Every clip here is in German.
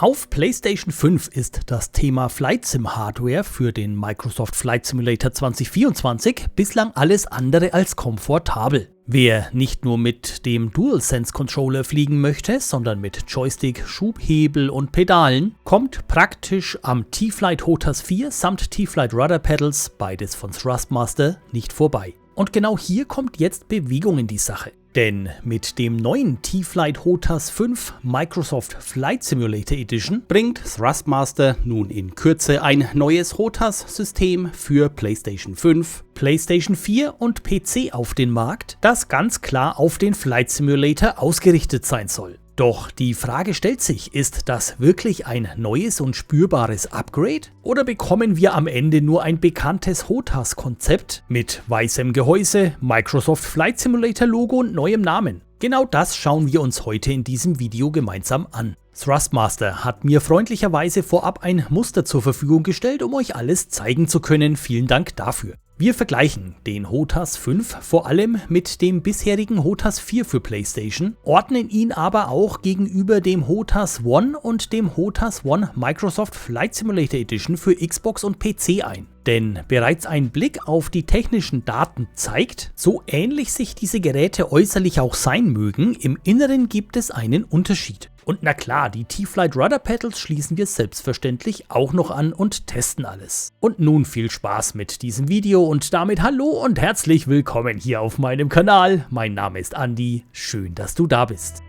Auf PlayStation 5 ist das Thema Flight Sim Hardware für den Microsoft Flight Simulator 2024 bislang alles andere als komfortabel. Wer nicht nur mit dem DualSense Controller fliegen möchte, sondern mit Joystick, Schubhebel und Pedalen, kommt praktisch am T-Flight HOTAS 4 samt T-Flight Rudder Pedals, beides von Thrustmaster, nicht vorbei. Und genau hier kommt jetzt Bewegung in die Sache. Denn mit dem neuen T-Flight HOTAS 5 Microsoft Flight Simulator Edition bringt Thrustmaster nun in Kürze ein neues HOTAS-System für PlayStation 5, PlayStation 4 und PC auf den Markt, das ganz klar auf den Flight Simulator ausgerichtet sein soll. Doch die Frage stellt sich, ist das wirklich ein neues und spürbares Upgrade? Oder bekommen wir am Ende nur ein bekanntes HOTAS-Konzept mit weißem Gehäuse, Microsoft Flight Simulator Logo und neuem Namen? Genau das schauen wir uns heute in diesem Video gemeinsam an. Thrustmaster hat mir freundlicherweise vorab ein Muster zur Verfügung gestellt, um euch alles zeigen zu können. Vielen Dank dafür. Wir vergleichen den HOTAS 5 vor allem mit dem bisherigen HOTAS 4 für PlayStation, ordnen ihn aber auch gegenüber dem HOTAS One und dem HOTAS One Microsoft Flight Simulator Edition für Xbox und PC ein. Denn bereits ein Blick auf die technischen Daten zeigt, so ähnlich sich diese Geräte äußerlich auch sein mögen, im Inneren gibt es einen Unterschied. Und na klar, die T-Flight Rudder Pedals schließen wir selbstverständlich auch noch an und testen alles. Und nun viel Spaß mit diesem Video und damit hallo und herzlich willkommen hier auf meinem Kanal. Mein Name ist Andi, schön, dass du da bist.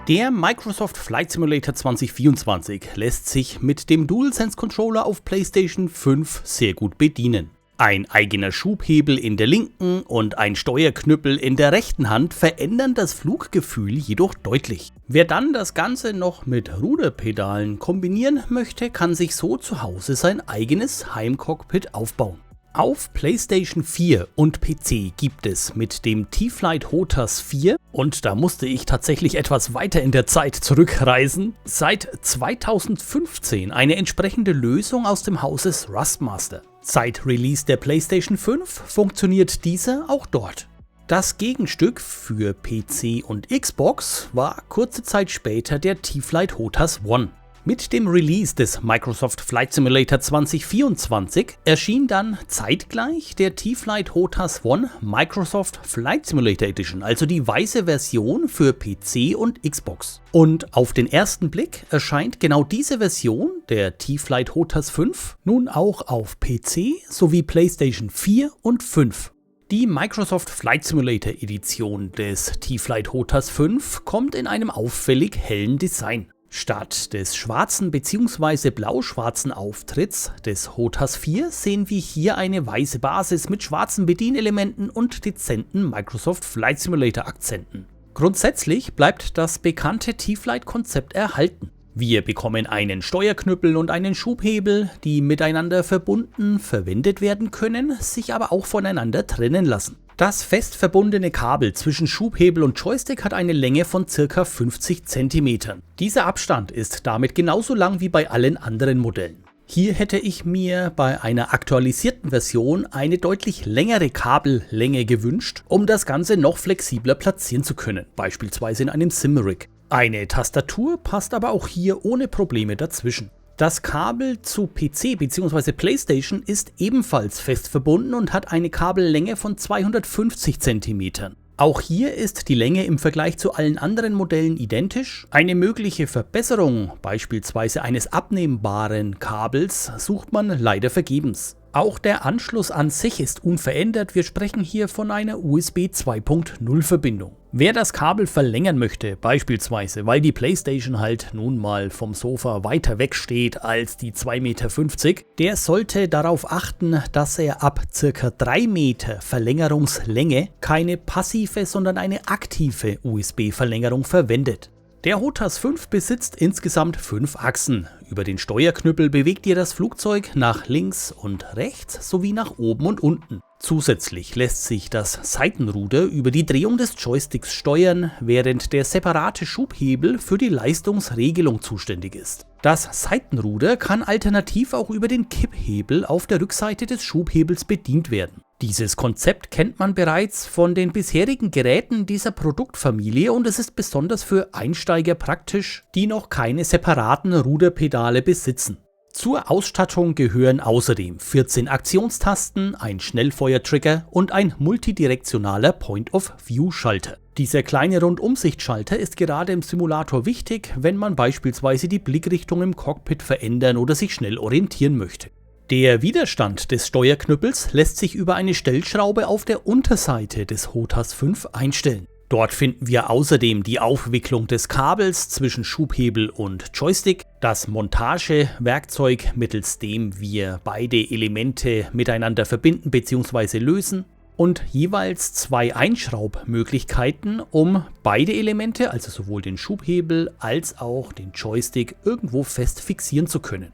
Der Microsoft Flight Simulator 2024 lässt sich mit dem DualSense Controller auf PlayStation 5 sehr gut bedienen. Ein eigener Schubhebel in der linken und ein Steuerknüppel in der rechten Hand verändern das Fluggefühl jedoch deutlich. Wer dann das Ganze noch mit Ruderpedalen kombinieren möchte, kann sich so zu Hause sein eigenes Heimcockpit aufbauen. Auf PlayStation 4 und PC gibt es mit dem T-Flight HOTAS 4, und da musste ich tatsächlich etwas weiter in der Zeit zurückreisen, seit 2015 eine entsprechende Lösung aus dem Hause Thrustmaster. Seit Release der PlayStation 5 funktioniert diese auch dort. Das Gegenstück für PC und Xbox war kurze Zeit später der T-Flight HOTAS One. Mit dem Release des Microsoft Flight Simulator 2024 erschien dann zeitgleich der T-Flight HOTAS One Microsoft Flight Simulator Edition, also die weiße Version für PC und Xbox. Und auf den ersten Blick erscheint genau diese Version, der T-Flight HOTAS 5, nun auch auf PC sowie PlayStation 4 und 5. Die Microsoft Flight Simulator Edition des T-Flight HOTAS 5 kommt in einem auffällig hellen Design. Statt des schwarzen bzw. blau-schwarzen Auftritts des HOTAS 4 sehen wir hier eine weiße Basis mit schwarzen Bedienelementen und dezenten Microsoft Flight Simulator Akzenten. Grundsätzlich bleibt das bekannte T-Flight-Konzept erhalten. Wir bekommen einen Steuerknüppel und einen Schubhebel, die miteinander verbunden verwendet werden können, sich aber auch voneinander trennen lassen. Das fest verbundene Kabel zwischen Schubhebel und Joystick hat eine Länge von ca. 50 cm. Dieser Abstand ist damit genauso lang wie bei allen anderen Modellen. Hier hätte ich mir bei einer aktualisierten Version eine deutlich längere Kabellänge gewünscht, um das Ganze noch flexibler platzieren zu können, beispielsweise in einem Sim-Rig. Eine Tastatur passt aber auch hier ohne Probleme dazwischen. Das Kabel zu PC bzw. PlayStation ist ebenfalls fest verbunden und hat eine Kabellänge von 250 cm. Auch hier ist die Länge im Vergleich zu allen anderen Modellen identisch. Eine mögliche Verbesserung, beispielsweise eines abnehmbaren Kabels, sucht man leider vergebens. Auch der Anschluss an sich ist unverändert, wir sprechen hier von einer USB 2.0 Verbindung. Wer das Kabel verlängern möchte, beispielsweise weil die PlayStation halt nun mal vom Sofa weiter weg steht als die 2,50 Meter, der sollte darauf achten, dass er ab ca. 3 Meter Verlängerungslänge keine passive, sondern eine aktive USB-Verlängerung verwendet. Der HOTAS 5 besitzt insgesamt 5 Achsen. Über den Steuerknüppel bewegt ihr das Flugzeug nach links und rechts sowie nach oben und unten. Zusätzlich lässt sich das Seitenruder über die Drehung des Joysticks steuern, während der separate Schubhebel für die Leistungsregelung zuständig ist. Das Seitenruder kann alternativ auch über den Kipphebel auf der Rückseite des Schubhebels bedient werden. Dieses Konzept kennt man bereits von den bisherigen Geräten dieser Produktfamilie und es ist besonders für Einsteiger praktisch, die noch keine separaten Ruderpedale besitzen. Zur Ausstattung gehören außerdem 14 Aktionstasten, ein Schnellfeuertrigger und ein multidirektionaler Point-of-View-Schalter. Dieser kleine Rundumsichtschalter ist gerade im Simulator wichtig, wenn man beispielsweise die Blickrichtung im Cockpit verändern oder sich schnell orientieren möchte. Der Widerstand des Steuerknüppels lässt sich über eine Stellschraube auf der Unterseite des HOTAS 5 einstellen. Dort finden wir außerdem die Aufwicklung des Kabels zwischen Schubhebel und Joystick, das Montagewerkzeug, mittels dem wir beide Elemente miteinander verbinden bzw. lösen und jeweils 2 Einschraubmöglichkeiten, um beide Elemente, also sowohl den Schubhebel als auch den Joystick, irgendwo fest fixieren zu können.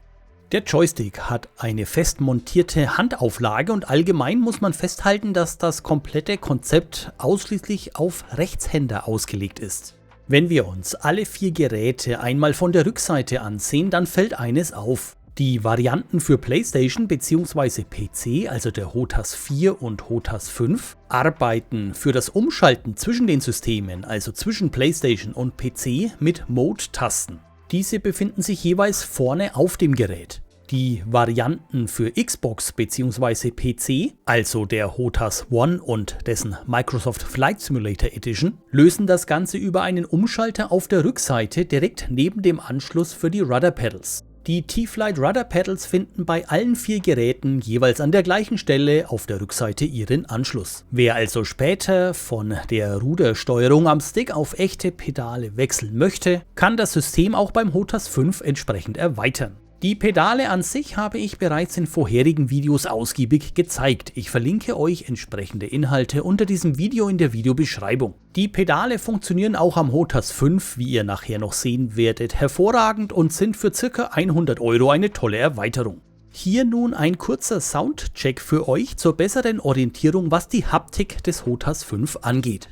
Der Joystick hat eine fest montierte Handauflage und allgemein muss man festhalten, dass das komplette Konzept ausschließlich auf Rechtshänder ausgelegt ist. Wenn wir uns alle 4 Geräte einmal von der Rückseite ansehen, dann fällt eines auf. Die Varianten für PlayStation bzw. PC, also der HOTAS 4 und HOTAS 5, arbeiten für das Umschalten zwischen den Systemen, also zwischen PlayStation und PC, mit Mode-Tasten. Diese befinden sich jeweils vorne auf dem Gerät. Die Varianten für Xbox bzw. PC, also der HOTAS One und dessen Microsoft Flight Simulator Edition, lösen das Ganze über einen Umschalter auf der Rückseite direkt neben dem Anschluss für die Rudder Pedals. Die T-Flight Rudder Pedals finden bei allen 4 Geräten jeweils an der gleichen Stelle auf der Rückseite ihren Anschluss. Wer also später von der Rudersteuerung am Stick auf echte Pedale wechseln möchte, kann das System auch beim HOTAS 5 entsprechend erweitern. Die Pedale an sich habe ich bereits in vorherigen Videos ausgiebig gezeigt. Ich verlinke euch entsprechende Inhalte unter diesem Video in der Videobeschreibung. Die Pedale funktionieren auch am HOTAS 5, wie ihr nachher noch sehen werdet, hervorragend und sind für ca. 100 € eine tolle Erweiterung. Hier nun ein kurzer Soundcheck für euch zur besseren Orientierung, was die Haptik des HOTAS 5 angeht.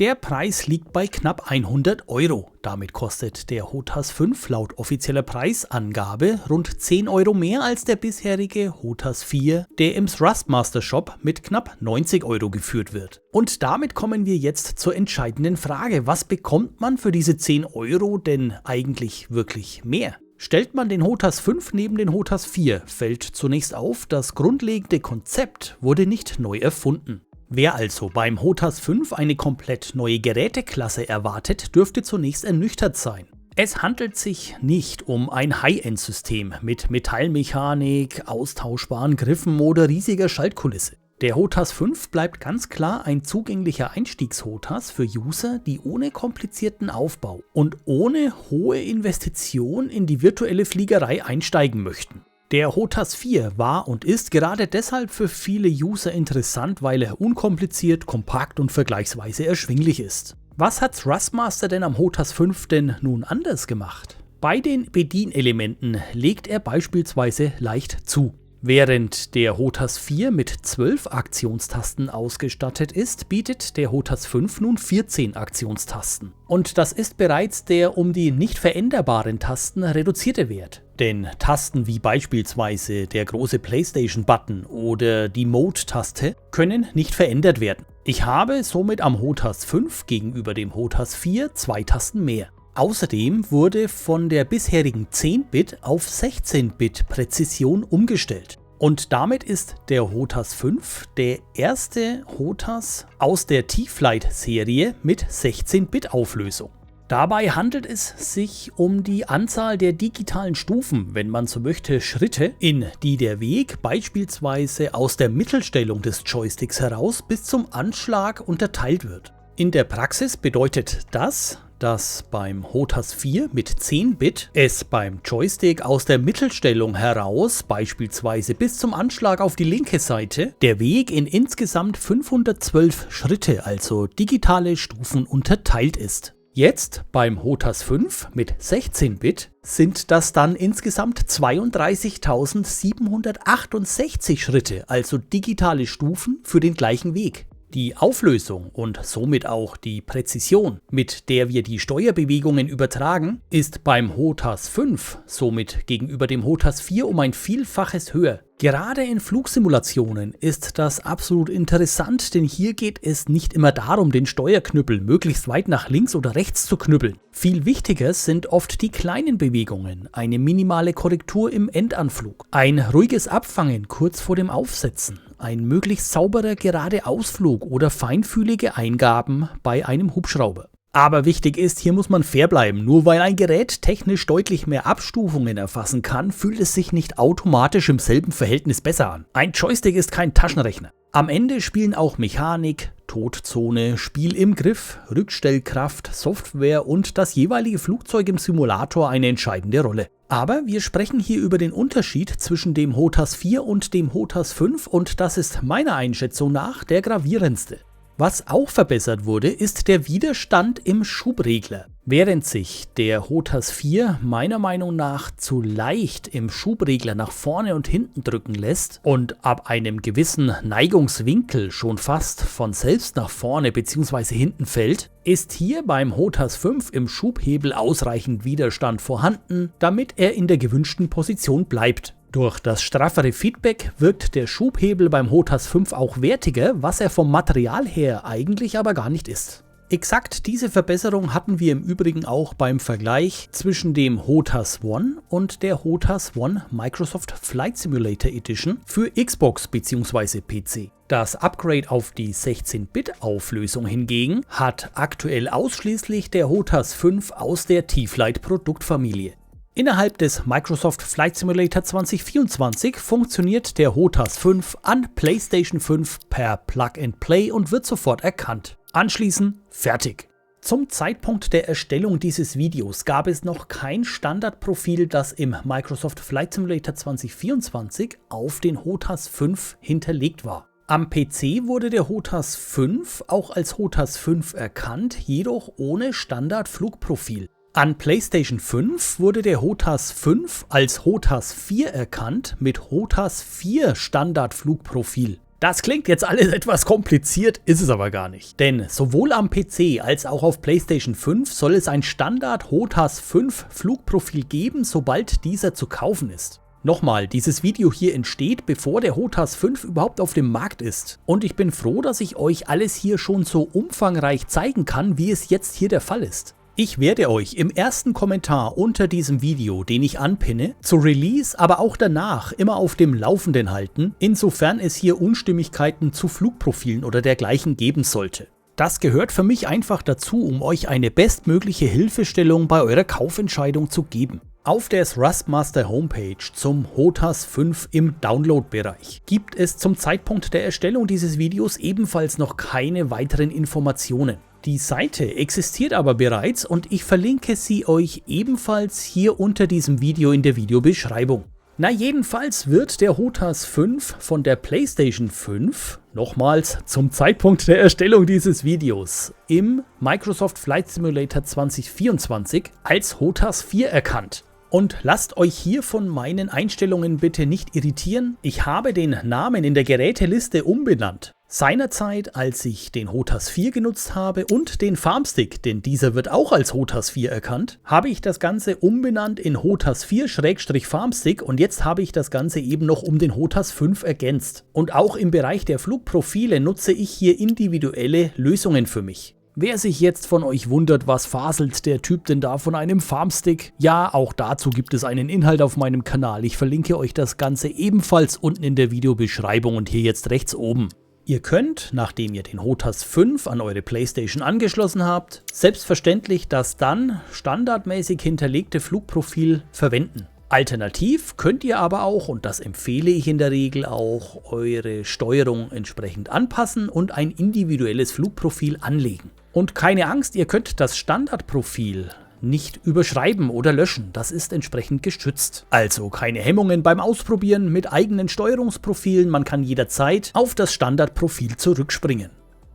Der Preis liegt bei knapp 100 €. Damit kostet der HOTAS 5 laut offizieller Preisangabe rund 10 € mehr als der bisherige HOTAS 4, der im Thrustmaster Shop mit knapp 90 € geführt wird. Und damit kommen wir jetzt zur entscheidenden Frage: Was bekommt man für diese 10 € denn eigentlich wirklich mehr? Stellt man den HOTAS 5 neben den HOTAS 4, fällt zunächst auf, das grundlegende Konzept wurde nicht neu erfunden. Wer also beim HOTAS 5 eine komplett neue Geräteklasse erwartet, dürfte zunächst ernüchtert sein. Es handelt sich nicht um ein High-End-System mit Metallmechanik, austauschbaren Griffen oder riesiger Schaltkulisse. Der HOTAS 5 bleibt ganz klar ein zugänglicher Einstiegs-HOTAS für User, die ohne komplizierten Aufbau und ohne hohe Investition in die virtuelle Fliegerei einsteigen möchten. Der HOTAS 4 war und ist gerade deshalb für viele User interessant, weil er unkompliziert, kompakt und vergleichsweise erschwinglich ist. Was hat Thrustmaster denn am HOTAS 5 denn nun anders gemacht? Bei den Bedienelementen legt er beispielsweise leicht zu. Während der HOTAS 4 mit 12 Aktionstasten ausgestattet ist, bietet der HOTAS 5 nun 14 Aktionstasten. Und das ist bereits der um die nicht veränderbaren Tasten reduzierte Wert. Denn Tasten wie beispielsweise der große PlayStation-Button oder die Mode-Taste können nicht verändert werden. Ich habe somit am HOTAS 5 gegenüber dem HOTAS 4 2 Tasten mehr. Außerdem wurde von der bisherigen 10-Bit auf 16-Bit Präzision umgestellt. Und damit ist der HOTAS 5 der erste HOTAS aus der T-Flight-Serie mit 16-Bit Auflösung. Dabei handelt es sich um die Anzahl der digitalen Stufen, wenn man so möchte, Schritte, in die der Weg beispielsweise aus der Mittelstellung des Joysticks heraus bis zum Anschlag unterteilt wird. In der Praxis bedeutet das, dass beim HOTAS 4 mit 10-Bit es beim Joystick aus der Mittelstellung heraus, beispielsweise bis zum Anschlag auf die linke Seite, der Weg in insgesamt 512 Schritte, also digitale Stufen, unterteilt ist. Jetzt beim HOTAS 5 mit 16-Bit sind das dann insgesamt 32.768 Schritte, also digitale Stufen für den gleichen Weg. Die Auflösung und somit auch die Präzision, mit der wir die Steuerbewegungen übertragen, ist beim HOTAS 5 somit gegenüber dem HOTAS 4 um ein Vielfaches höher. Gerade in Flugsimulationen ist das absolut interessant, denn hier geht es nicht immer darum, den Steuerknüppel möglichst weit nach links oder rechts zu knüppeln. Viel wichtiger sind oft die kleinen Bewegungen, eine minimale Korrektur im Endanflug, ein ruhiges Abfangen kurz vor dem Aufsetzen, ein möglichst sauberer Geradeausflug oder feinfühlige Eingaben bei einem Hubschrauber. Aber wichtig ist, hier muss man fair bleiben. Nur weil ein Gerät technisch deutlich mehr Abstufungen erfassen kann, fühlt es sich nicht automatisch im selben Verhältnis besser an. Ein Joystick ist kein Taschenrechner. Am Ende spielen auch Mechanik, Todzone, Spiel im Griff, Rückstellkraft, Software und das jeweilige Flugzeug im Simulator eine entscheidende Rolle. Aber wir sprechen hier über den Unterschied zwischen dem HOTAS 4 und dem HOTAS 5 und das ist meiner Einschätzung nach der gravierendste. Was auch verbessert wurde, ist der Widerstand im Schubregler. Während sich der HOTAS 4 meiner Meinung nach zu leicht im Schubregler nach vorne und hinten drücken lässt und ab einem gewissen Neigungswinkel schon fast von selbst nach vorne bzw. hinten fällt, ist hier beim HOTAS 5 im Schubhebel ausreichend Widerstand vorhanden, damit er in der gewünschten Position bleibt. Durch das straffere Feedback wirkt der Schubhebel beim HOTAS 5 auch wertiger, was er vom Material her eigentlich aber gar nicht ist. Exakt diese Verbesserung hatten wir im Übrigen auch beim Vergleich zwischen dem HOTAS One und der HOTAS One Microsoft Flight Simulator Edition für Xbox bzw. PC. Das Upgrade auf die 16-Bit-Auflösung hingegen hat aktuell ausschließlich der HOTAS 5 aus der T-Flight-Produktfamilie. Innerhalb des Microsoft Flight Simulator 2024 funktioniert der HOTAS 5 an PlayStation 5 per Plug-and-Play und wird sofort erkannt. Anschließend fertig. Zum Zeitpunkt der Erstellung dieses Videos gab es noch kein Standardprofil, das im Microsoft Flight Simulator 2024 auf den HOTAS 5 hinterlegt war. Am PC wurde der HOTAS 5 auch als HOTAS 5 erkannt, jedoch ohne Standardflugprofil. An PlayStation 5 wurde der HOTAS 5 als HOTAS 4 erkannt mit HOTAS 4 Standardflugprofil. Das klingt jetzt alles etwas kompliziert, ist es aber gar nicht. Denn sowohl am PC als auch auf PlayStation 5 soll es ein Standard HOTAS 5 Flugprofil geben, sobald dieser zu kaufen ist. Nochmal, dieses Video hier entsteht, bevor der HOTAS 5 überhaupt auf dem Markt ist. Und ich bin froh, dass ich euch alles hier schon so umfangreich zeigen kann, wie es jetzt hier der Fall ist. Ich werde euch im ersten Kommentar unter diesem Video, den ich anpinne, zu Release, aber auch danach immer auf dem Laufenden halten, insofern es hier Unstimmigkeiten zu Flugprofilen oder dergleichen geben sollte. Das gehört für mich einfach dazu, um euch eine bestmögliche Hilfestellung bei eurer Kaufentscheidung zu geben. Auf der Thrustmaster Homepage zum HOTAS 5 im Download-Bereich gibt es zum Zeitpunkt der Erstellung dieses Videos ebenfalls noch keine weiteren Informationen. Die Seite existiert aber bereits und ich verlinke sie euch ebenfalls hier unter diesem Video in der Videobeschreibung. Na jedenfalls wird der HOTAS 5 von der PlayStation 5, nochmals zum Zeitpunkt der Erstellung dieses Videos, im Microsoft Flight Simulator 2024 als HOTAS 4 erkannt. Und lasst euch hier von meinen Einstellungen bitte nicht irritieren, ich habe den Namen in der Geräteliste umbenannt. Seinerzeit, als ich den HOTAS 4 genutzt habe und den Farmstick, denn dieser wird auch als HOTAS 4 erkannt, habe ich das Ganze umbenannt in HOTAS 4-Farmstick und jetzt habe ich das Ganze eben noch um den HOTAS 5 ergänzt. Und auch im Bereich der Flugprofile nutze ich hier individuelle Lösungen für mich. Wer sich jetzt von euch wundert, was faselt der Typ denn da von einem Farmstick? Ja, auch dazu gibt es einen Inhalt auf meinem Kanal. Ich verlinke euch das Ganze ebenfalls unten in der Videobeschreibung und hier jetzt rechts oben. Ihr könnt, nachdem ihr den HOTAS 5 an eure Playstation angeschlossen habt, selbstverständlich das dann standardmäßig hinterlegte Flugprofil verwenden. Alternativ könnt ihr aber auch, und das empfehle ich in der Regel auch, eure Steuerung entsprechend anpassen und ein individuelles Flugprofil anlegen. Und keine Angst, ihr könnt das Standardprofil nicht überschreiben oder löschen, das ist entsprechend geschützt. Also keine Hemmungen beim Ausprobieren mit eigenen Steuerungsprofilen, man kann jederzeit auf das Standardprofil zurückspringen.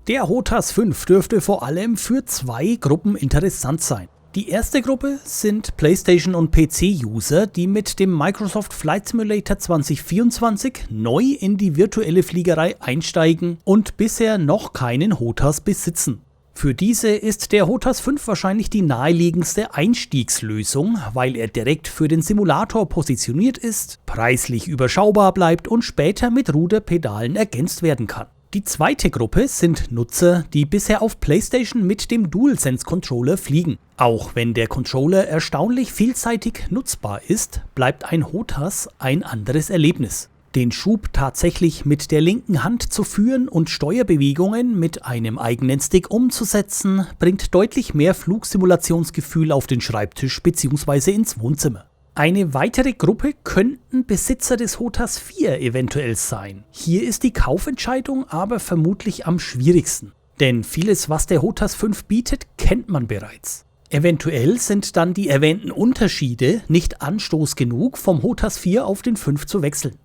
Der HOTAS 5 dürfte vor allem für zwei Gruppen interessant sein. Die erste Gruppe sind PlayStation- und PC-User, die mit dem Microsoft Flight Simulator 2024 neu in die virtuelle Fliegerei einsteigen und bisher noch keinen HOTAS besitzen. Für diese ist der HOTAS 5 wahrscheinlich die naheliegendste Einstiegslösung, weil er direkt für den Simulator positioniert ist, preislich überschaubar bleibt und später mit Ruderpedalen ergänzt werden kann. Die zweite Gruppe sind Nutzer, die bisher auf PlayStation mit dem DualSense Controller fliegen. Auch wenn der Controller erstaunlich vielseitig nutzbar ist, bleibt ein HOTAS ein anderes Erlebnis. Den Schub tatsächlich mit der linken Hand zu führen und Steuerbewegungen mit einem eigenen Stick umzusetzen, bringt deutlich mehr Flugsimulationsgefühl auf den Schreibtisch bzw. ins Wohnzimmer. Eine weitere Gruppe könnten Besitzer des HOTAS 4 eventuell sein. Hier ist die Kaufentscheidung aber vermutlich am schwierigsten. Denn vieles, was der HOTAS 5 bietet, kennt man bereits. Eventuell sind dann die erwähnten Unterschiede nicht Anstoß genug, vom HOTAS 4 auf den 5 zu wechseln.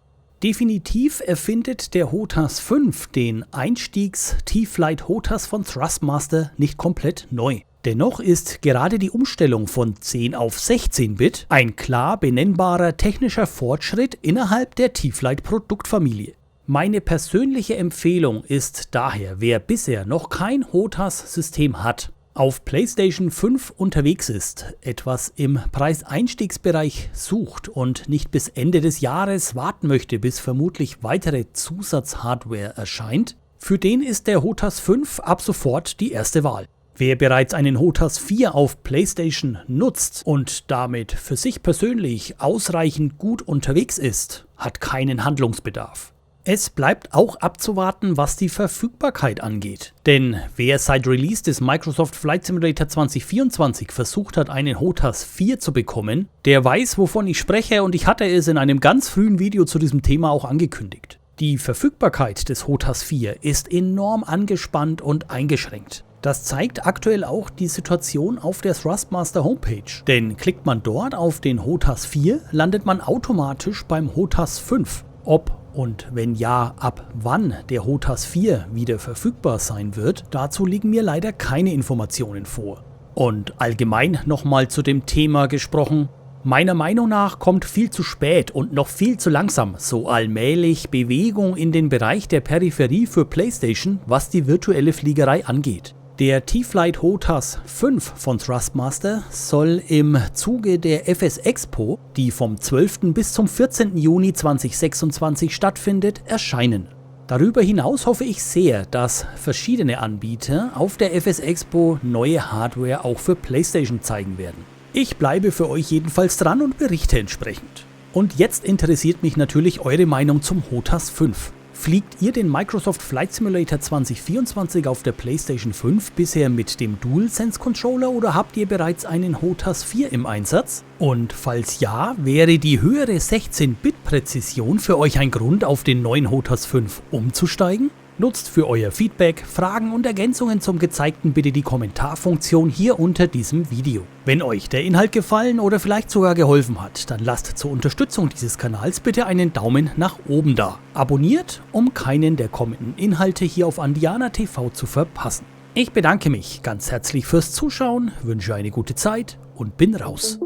Definitiv erfindet der HOTAS 5 den Einstiegs-T-Flight HOTAS von Thrustmaster nicht komplett neu. Dennoch ist gerade die Umstellung von 10 auf 16-Bit ein klar benennbarer technischer Fortschritt innerhalb der T-Flight Produktfamilie. Meine persönliche Empfehlung ist daher, wer bisher noch kein HOTAS-System hat, auf PlayStation 5 unterwegs ist, etwas im Preiseinstiegsbereich sucht und nicht bis Ende des Jahres warten möchte, bis vermutlich weitere Zusatzhardware erscheint, für den ist der HOTAS 5 ab sofort die erste Wahl. Wer bereits einen HOTAS 4 auf PlayStation nutzt und damit für sich persönlich ausreichend gut unterwegs ist, hat keinen Handlungsbedarf. Es bleibt auch abzuwarten, was die Verfügbarkeit angeht. Denn wer seit Release des Microsoft Flight Simulator 2024 versucht hat, einen HOTAS 4 zu bekommen, der weiß, wovon ich spreche, und ich hatte es in einem ganz frühen Video zu diesem Thema auch angekündigt. Die Verfügbarkeit des HOTAS 4 ist enorm angespannt und eingeschränkt. Das zeigt aktuell auch die Situation auf der Thrustmaster Homepage. Denn klickt man dort auf den HOTAS 4, landet man automatisch beim HOTAS 5. Ob und wenn ja, ab wann der HOTAS 4 wieder verfügbar sein wird, dazu liegen mir leider keine Informationen vor. Und allgemein nochmal zu dem Thema gesprochen, meiner Meinung nach kommt viel zu spät und noch viel zu langsam so allmählich Bewegung in den Bereich der Peripherie für PlayStation, was die virtuelle Fliegerei angeht. Der T-Flight HOTAS 5 von Thrustmaster soll im Zuge der FS Expo, die vom 12. bis zum 14. Juni 2026 stattfindet, erscheinen. Darüber hinaus hoffe ich sehr, dass verschiedene Anbieter auf der FS Expo neue Hardware auch für PlayStation zeigen werden. Ich bleibe für euch jedenfalls dran und berichte entsprechend. Und jetzt interessiert mich natürlich eure Meinung zum HOTAS 5. Fliegt ihr den Microsoft Flight Simulator 2024 auf der PlayStation 5 bisher mit dem DualSense Controller oder habt ihr bereits einen HOTAS 4 im Einsatz? Und falls ja, wäre die höhere 16-Bit-Präzision für euch ein Grund, auf den neuen HOTAS 5 umzusteigen? Nutzt für euer Feedback, Fragen und Ergänzungen zum Gezeigten bitte die Kommentarfunktion hier unter diesem Video. Wenn euch der Inhalt gefallen oder vielleicht sogar geholfen hat, dann lasst zur Unterstützung dieses Kanals bitte einen Daumen nach oben da. Abonniert, um keinen der kommenden Inhalte hier auf Andiana TV zu verpassen. Ich bedanke mich ganz herzlich fürs Zuschauen, wünsche eine gute Zeit und bin raus.